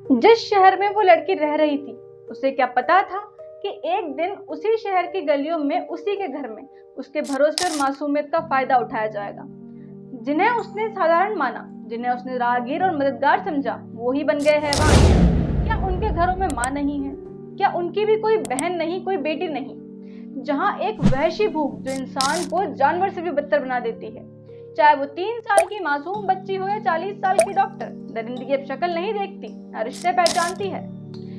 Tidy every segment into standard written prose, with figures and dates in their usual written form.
जिस शहर में वो लड़की रह रही थी, उसे क्या पता था कि एक दिन उसी शहर की गलियों में, उसी के घर में उसके भरोसे और मासूमियत का फायदा उठाया जाएगा। जिन्हें उसने साधारण माना, जिन्हें उसने राहगीर और मददगार समझा, वो ही बन गए हैवान। क्या उनके घरों में माँ नहीं है? क्या उनकी भी कोई बहन नहीं, कोई बेटी नहीं? जहाँ एक वहशी भूख जो इंसान को जानवर से भी बदतर बना देती है, चाहे वो 3 साल की मासूम बच्ची हो या 40 साल की डॉक्टर, दरिंदगी अब शक्ल नहीं देखती, रिश्ते पहचानती है।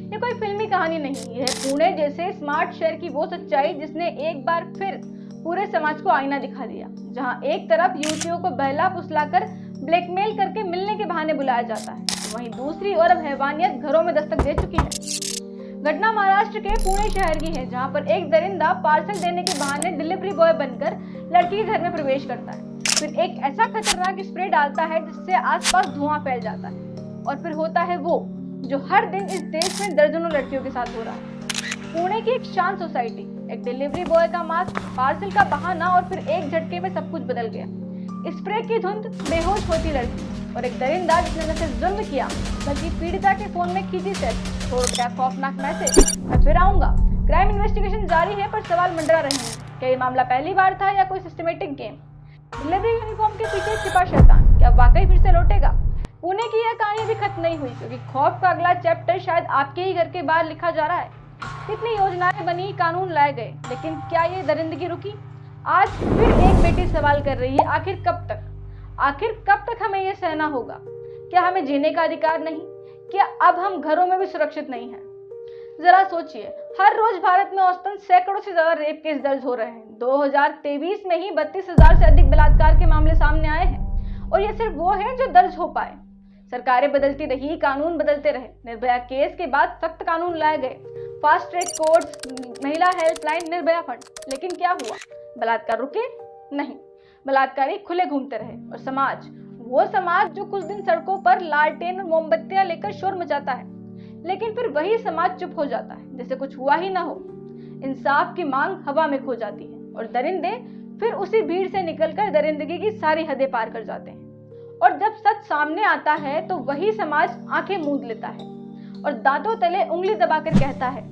ये कोई फिल्मी कहानी नहीं, यह पुणे जैसे स्मार्ट शहर की वो सच्चाई जिसने एक बार फिर पूरे समाज को आईना दिखा दिया। जहां एक तरफ युवतियों को बहला फुसलाकर ब्लैकमेल करके मिलने के बहाने बुलाया जाता है, तो वहीं दूसरी ओर अब हैवानियत घरों में दस्तक दे चुकी है। घटना महाराष्ट्र के पुणे शहर की है, जहां पर एक दरिंदा पार्सल देने के बहाने डिलीवरी बॉय बनकर लड़की के घर में प्रवेश करता है, फिर एक ऐसा खतरनाक स्प्रे डालता है जिससे आसपास धुआं फैल जाता है, और फिर होता है वो जो हर दिन इस देश में दर्जनों लड़कियों के साथ हो रहा है। पुणे की एक शांत सोसाइटी, एक डिलीवरी बॉय का मास्क, पार्सल का बहाना, और फिर एक झटके में सब कुछ बदल गया। स्प्रे की धुंध, बेहोश होती लड़की, और एक दरिंदा जिसने न सिर्फ जुल्म किया बल्कि पीड़िता के फोन में खींची सेट, छोड़ गया खौफनाक मैसेज, मैं फिर आऊंगा। क्राइम इन्वेस्टिगेशन जारी है, पर सवाल मंडरा रहे हैं, क्या ये मामला पहली बार था या कोई सिस्टमेटिक गेम? डिलीवरी यूनिफॉर्म के पीछे छिपा शैतान क्या वाकई फिर से लौटेगा? पुणे की यह कहानी भी खत्म नहीं हुई, क्योंकि खौफ का अगला चैप्टर शायद आपके ही घर के बाहर लिखा जा रहा है। कितनी योजनाएं बनी, कानून लाए गए, लेकिन क्या ये दरिंदगी रुकी? आज फिर एक बेटी सवाल कर रही है, आखिर कब तक? आखिर कब तक हमें यह सहना होगा? क्या हमें जीने का अधिकार नहीं? क्या अब हम घरों में भी सुरक्षित नहीं हैं? जरा सोचिए, हर रोज भारत में औसतन सैकड़ों से ज्यादा रेप केस दर्ज हो रहे हैं। 2023 में ही 32,000 से अधिक बलात्कार के मामले सामने आए हैं, और ये सिर्फ वो हैं जो दर्ज हो पाए। सरकारें बदलती रही, कानून बदलते रहे, निर्भया केस के बाद सख्त कानून लाए गए, फास्ट ट्रैक कोर्ट्स, महिला हेल्पलाइन, निर्भया फंड, लेकिन क्या हुआ? बलात्कार रुके नहीं, बलात्कारी खुले घूमते रहे। और समाज, वो समाज जो कुछ दिन सड़कों पर लालटेन और मोमबत्तियां लेकर शोर मचाता है, लेकिन फिर वही समाज चुप हो जाता है, जैसे कुछ हुआ ही ना हो। इंसाफ की मांग हवा में खो जाती है, और दरिंदे फिर उसी भीड़ से निकलकर दरिंदगी की सारी हदें पार कर जाते हैं। और जब सच सामने आता है तो वही समाज आंखें मूंद लेता है और दांतों तले उंगली दबाकर कहता है,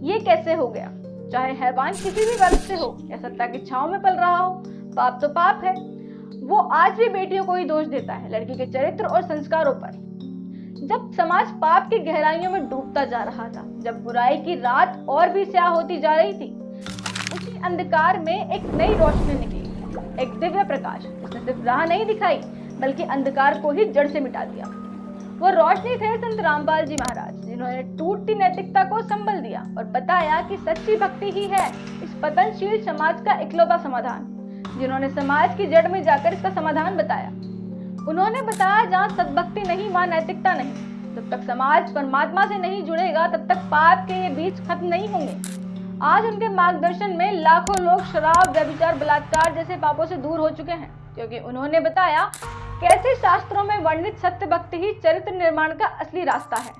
ये कैसे हो गया? चाहे हैवान किसी भी वर्ग से हो या सत्ता की छांव में पल रहा हो, पाप तो पाप है। वो आज भी बेटियों को ही दोष देता है, लड़की के चरित्र और संस्कारों पर। जब समाज पाप की गहराइयों में डूबता जा रहा था, जब बुराई की रात और भी स्याह होती जा रही थी, उसी अंधकार में एक नई रोशनी निकली, एक दिव्य प्रकाश जिसने सिर्फ राह नहीं दिखाई बल्कि अंधकार को ही जड़ से मिटा दिया। वो रोशनी थे संत रामपाल जी महाराज, जिन्होंने टूटती नैतिकता को संबल दिया और बताया कि सच्ची भक्ति ही है इस पतनशील समाज का इकलौता समाधान। जिन्होंने समाज की जड़ में जाकर इसका समाधान बताया। उन्होंने बताया, जहाँ सद्भक्ति नहीं, वहाँ नैतिकता नहीं। जब तक समाज परमात्मा से नहीं जुड़ेगा, तब तक पाप के ये बीज खत्म नहीं होंगे। आज उनके मार्गदर्शन में लाखों लोग शराब, व्यभिचार, बलात्कार जैसे पापों से दूर हो चुके हैं, क्योंकि उन्होंने बताया कैसे शास्त्रों में वर्णित सत्य भक्ति ही चरित्र निर्माण का असली रास्ता है।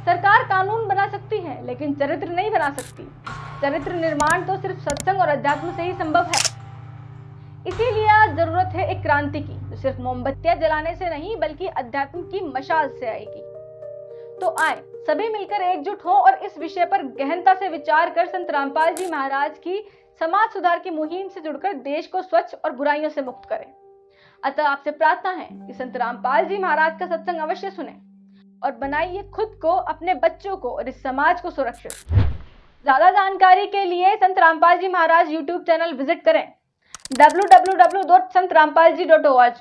सरकार कानून बना सकती है, लेकिन चरित्र नहीं बना सकती। चरित्र निर्माण तो सिर्फ सत्संग और अध्यात्म से ही संभव है। इसीलिए आज जरूरत है एक क्रांति की, जो सिर्फ मोमबत्तियां जलाने से नहीं बल्कि अध्यात्म की मशाल से आएगी। तो आए सभी मिलकर एकजुट हों और इस विषय पर गहनता से विचार कर संत रामपाल जी महाराज की समाज सुधार की मुहिम से जुड़कर देश को स्वच्छ और बुराइयों से मुक्त करें। अतः आपसे प्रार्थना है कि संत रामपाल जी महाराज का सत्संग अवश्य सुने और बनाइए खुद को, अपने बच्चों को और इस समाज को सुरक्षित। ज्यादा जानकारी के लिए संत रामपाल जी महाराज यूट्यूब चैनल विजिट करें www.santrampalji.org।